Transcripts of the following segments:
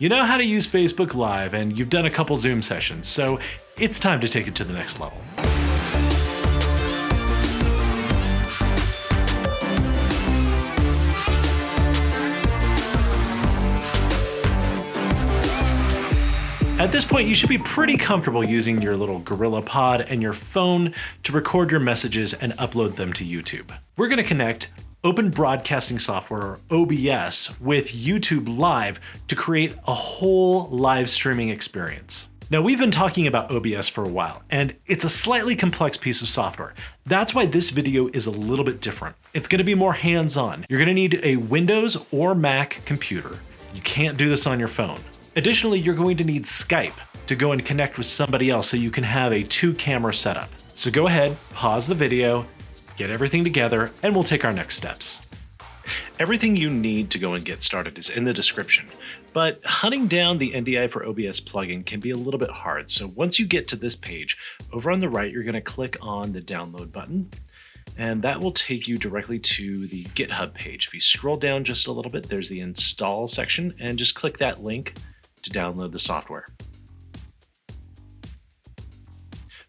You know how to use Facebook Live and you've done a couple Zoom sessions, so it's time to take it to the next level. At this point, you should be pretty comfortable using your little Gorilla Pod and your phone to record your messages and upload them to YouTube. We're going to connect Open Broadcasting Software, or OBS, with YouTube Live to create a whole live streaming experience. Now, we've been talking about OBS for a while, and it's a slightly complex piece of software. That's why this video is a little bit different. It's going to be more hands-on. You're going to need a Windows or Mac computer. You can't do this on your phone. Additionally, you're going to need Skype to go and connect with somebody else so you can have a 2-camera setup. So go ahead, pause the video, get everything together, and we'll take our next steps. Everything you need to go and get started is in the description, but hunting down the NDI for OBS plugin can be a little bit hard. So once you get to this page, over on the right, you're going to click on the download button, and that will take you directly to the GitHub page. If you scroll down just a little bit, there's the install section, and just click that link to download the software.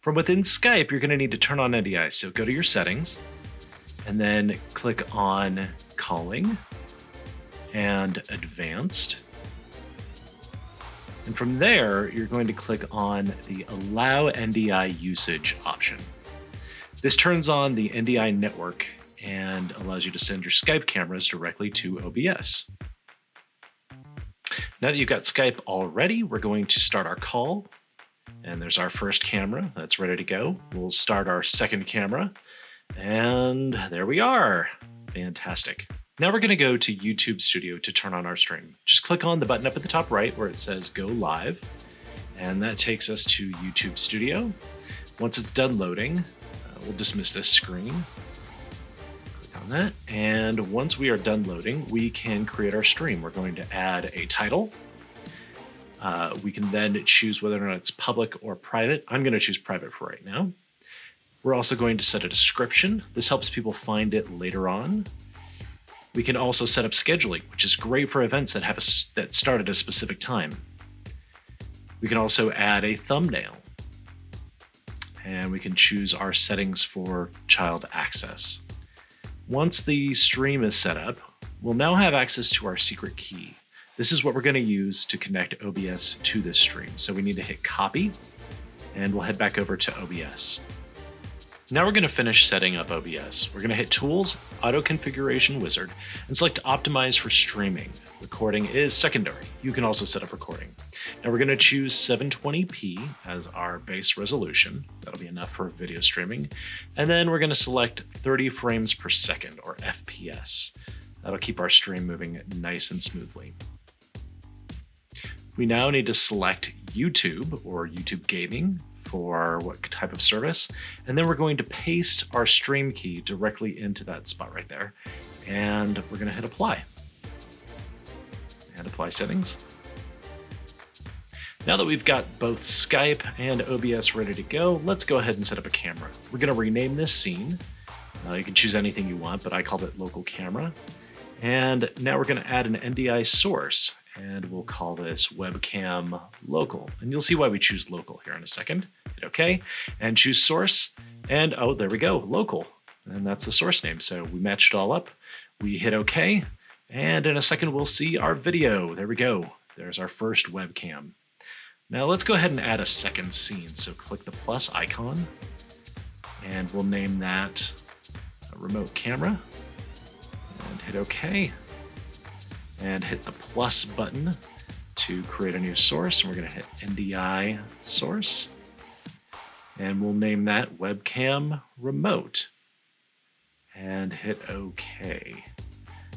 From within Skype, you're going to need to turn on NDI. So go to your settings and then click on calling and advanced. And from there, you're going to click on the allow NDI usage option. This turns on the NDI network and allows you to send your Skype cameras directly to OBS. Now that you've got Skype already, we're going to start our call. And there's our first camera that's ready to go. We'll start our second camera, and there we are. Fantastic. Now we're going to go to YouTube Studio to turn on our stream. Just click on the button up at the top right where it says Go Live, and that takes us to YouTube Studio. Once it's done loading, we'll dismiss this screen. Click on that, and once we are done loading, we can create our stream. We're going to add a title. We can then choose whether or not it's public or private. I'm going to choose private for right now. We're also going to set a description. This helps people find it later on. We can also set up scheduling, which is great for events that that start at a specific time. We can also add a thumbnail. And we can choose our settings for child access. Once the stream is set up, we'll now have access to our secret key. This is what we're going to use to connect OBS to this stream. So we need to hit copy, and we'll head back over to OBS. Now we're going to finish setting up OBS. We're going to hit Tools, Auto Configuration Wizard, and select Optimize for Streaming. Recording is secondary. You can also set up recording. Now we're going to choose 720p as our base resolution. That'll be enough for video streaming. And then we're going to select 30 frames per second, or FPS. That'll keep our stream moving nice and smoothly. We now need to select YouTube or YouTube Gaming for what type of service. And then we're going to paste our stream key directly into that spot right there. And we're going to hit apply. And apply settings. Now that we've got both Skype and OBS ready to go, let's go ahead and set up a camera. We're going to rename this scene. You can choose anything you want, but I called it local camera. And now we're going to add an NDI source, and we'll call this webcam local. And you'll see why we choose local here in a second. Hit OK, and choose source, and oh, there we go, local. And that's the source name. So we matched it all up. We hit OK, and in a second we'll see our video. There we go. There's our first webcam. Now let's go ahead and add a second scene. So click the plus icon, and we'll name that a remote camera. And hit OK, and hit the plus button to create a new source. And we're going to hit NDI source, and we'll name that webcam remote, and hit OK.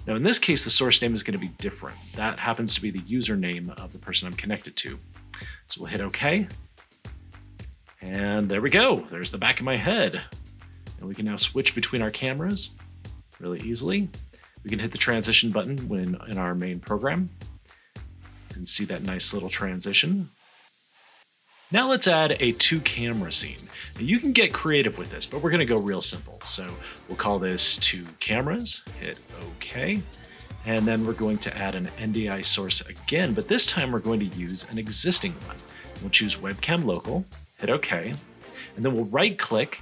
Now in this case, the source name is going to be different. That happens to be the username of the person I'm connected to. So we'll hit OK, and there we go. There's the back of my head. And we can now switch between our cameras really easily. We can hit the transition button when in our main program and see that nice little transition. Now let's add a 2-camera scene. Now you can get creative with this, but we're going to go real simple. So we'll call this 2 cameras, hit OK, And then we're going to add an NDI source again, but this time we're going to use an existing one. We'll choose Webcam Local, hit OK, and then we'll right-click,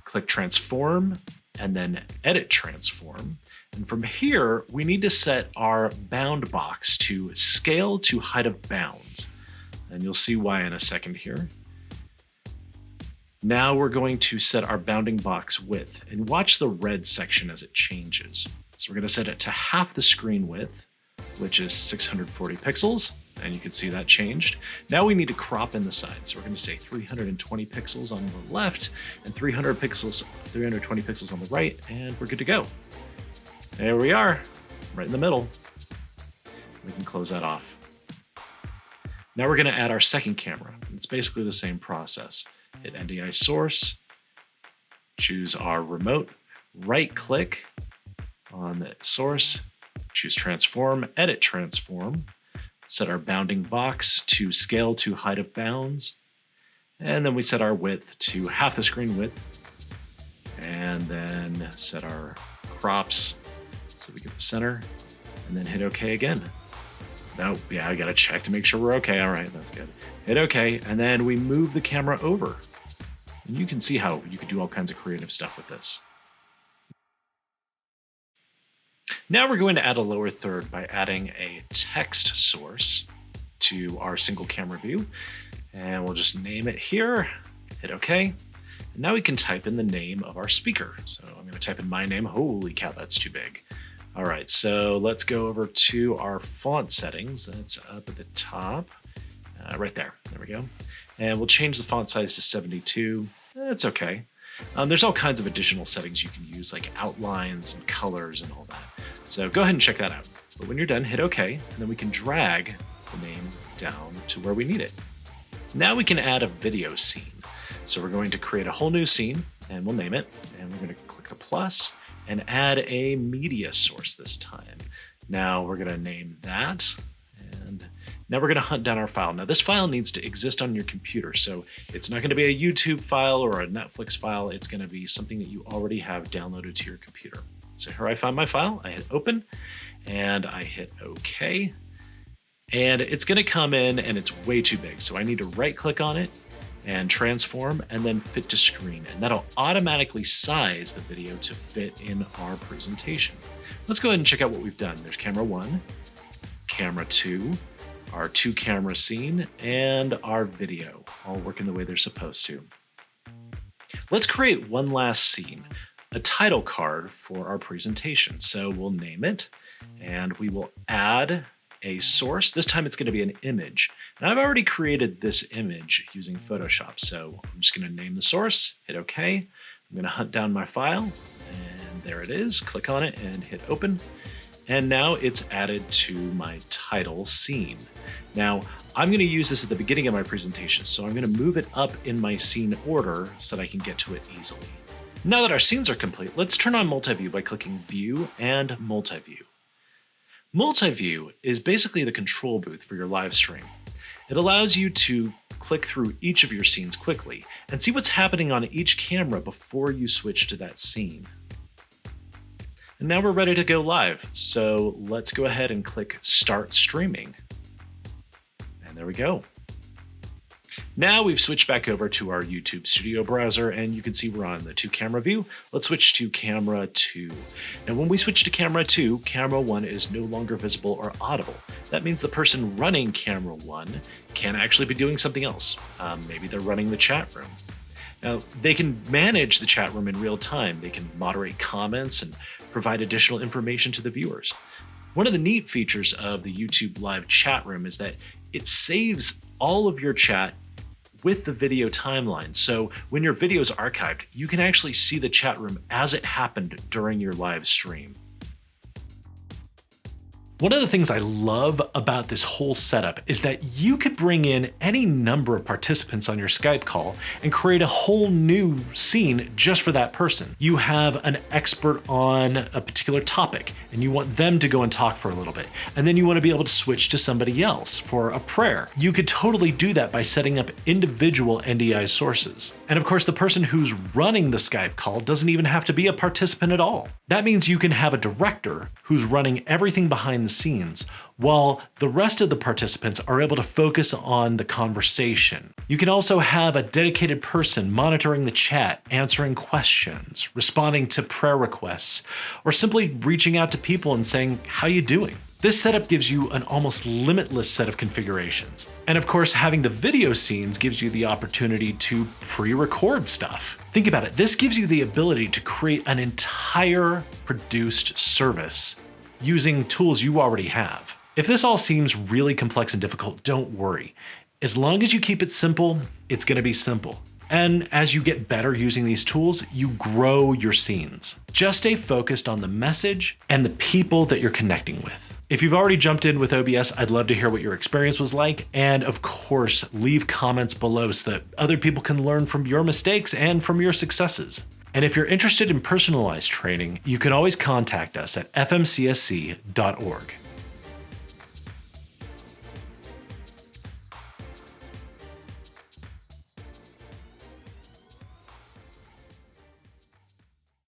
click Transform, and then Edit Transform. And from here, we need to set our bound box to Scale to Height of Bounds. And you'll see why in a second here. Now we're going to set our bounding box width, and watch the red section as it changes. So we're going to set it to half the screen width, which is 640 pixels, and you can see that changed. Now we need to crop in the sides. So we're going to say 320 pixels on the left and 320 pixels on the right, and we're good to go. There we are, right in the middle. We can close that off. Now we're going to add our second camera. It's basically the same process. Hit NDI source, choose our remote, right-click on the source, choose transform, edit transform, set our bounding box to scale to height of bounds, and then we set our width to half the screen width, and then set our crops so we get the center, and then hit OK again. No, yeah, I gotta check to make sure we're okay. All right, that's good. Hit OK, and then we move the camera over. And you can see how you can do all kinds of creative stuff with this. Now we're going to add a lower third by adding a text source to our single camera view. And we'll just name it here, hit OK. And now we can type in the name of our speaker. So I'm going to type in my name. Holy cow, that's too big. All right, so let's go over to our font settings. That's up at the top, right there. There we go. And we'll change the font size to 72. That's okay. There's all kinds of additional settings you can use, like outlines and colors and all that. So go ahead and check that out. But when you're done, hit OK, and then we can drag the name down to where we need it. Now we can add a video scene. So we're going to create a whole new scene, and we'll name it. And we're going to click the plus and add a media source this time. Now we're going to name that. And now we're going to hunt down our file. Now this file needs to exist on your computer, so it's not going to be a YouTube file or a Netflix file. It's going to be something that you already have downloaded to your computer. So here I found my file. I hit open and I hit OK. And it's going to come in and it's way too big. So I need to right click on it and transform and then fit to screen. And that'll automatically size the video to fit in our presentation. Let's go ahead and check out what we've done. There's camera 1, camera 2, our 2-camera scene, and our video, all working the way they're supposed to. Let's create one last scene, a title card for our presentation. So we'll name it, and we will add a source. This time it's going to be an image. And I've already created this image using Photoshop, so I'm just going to name the source, hit OK. I'm going to hunt down my file, and there it is. Click on it and hit open. And now it's added to my title scene. Now, I'm going to use this at the beginning of my presentation, so I'm going to move it up in my scene order so that I can get to it easily. Now that our scenes are complete, let's turn on MultiView by clicking View and MultiView. MultiView is basically the control booth for your live stream. It allows you to click through each of your scenes quickly and see what's happening on each camera before you switch to that scene. And now we're ready to go live, so let's go ahead and click Start Streaming. And there we go. Now we've switched back over to our YouTube Studio browser, and you can see we're on the 2-camera view. Let's switch to camera 2. And when we switch to camera 2, camera 1 is no longer visible or audible. That means the person running camera 1 can actually be doing something else. Maybe they're running the chat room. Now, they can manage the chat room in real time. They can moderate comments and provide additional information to the viewers. One of the neat features of the YouTube Live chat room is that it saves all of your chat with the video timeline. So when your video is archived, you can actually see the chat room as it happened during your live stream. One of the things I love about this whole setup is that you could bring in any number of participants on your Skype call and create a whole new scene just for that person. You have an expert on a particular topic and you want them to go and talk for a little bit, and then you want to be able to switch to somebody else for a prayer. You could totally do that by setting up individual NDI sources. And of course, the person who's running the Skype call doesn't even have to be a participant at all. That means you can have a director who's running everything behind the scenes, while the rest of the participants are able to focus on the conversation. You can also have a dedicated person monitoring the chat, answering questions, responding to prayer requests, or simply reaching out to people and saying, "How you doing?" This setup gives you an almost limitless set of configurations. And of course, having the video scenes gives you the opportunity to pre-record stuff. Think about it, this gives you the ability to create an entire produced service using tools you already have. If this all seems really complex and difficult, don't worry. As long as you keep it simple, it's gonna be simple. And as you get better using these tools, you grow your scenes. Just stay focused on the message and the people that you're connecting with. If you've already jumped in with OBS, I'd love to hear what your experience was like. And of course, leave comments below so that other people can learn from your mistakes and from your successes. And if you're interested in personalized training, you can always contact us at fmcsc.org.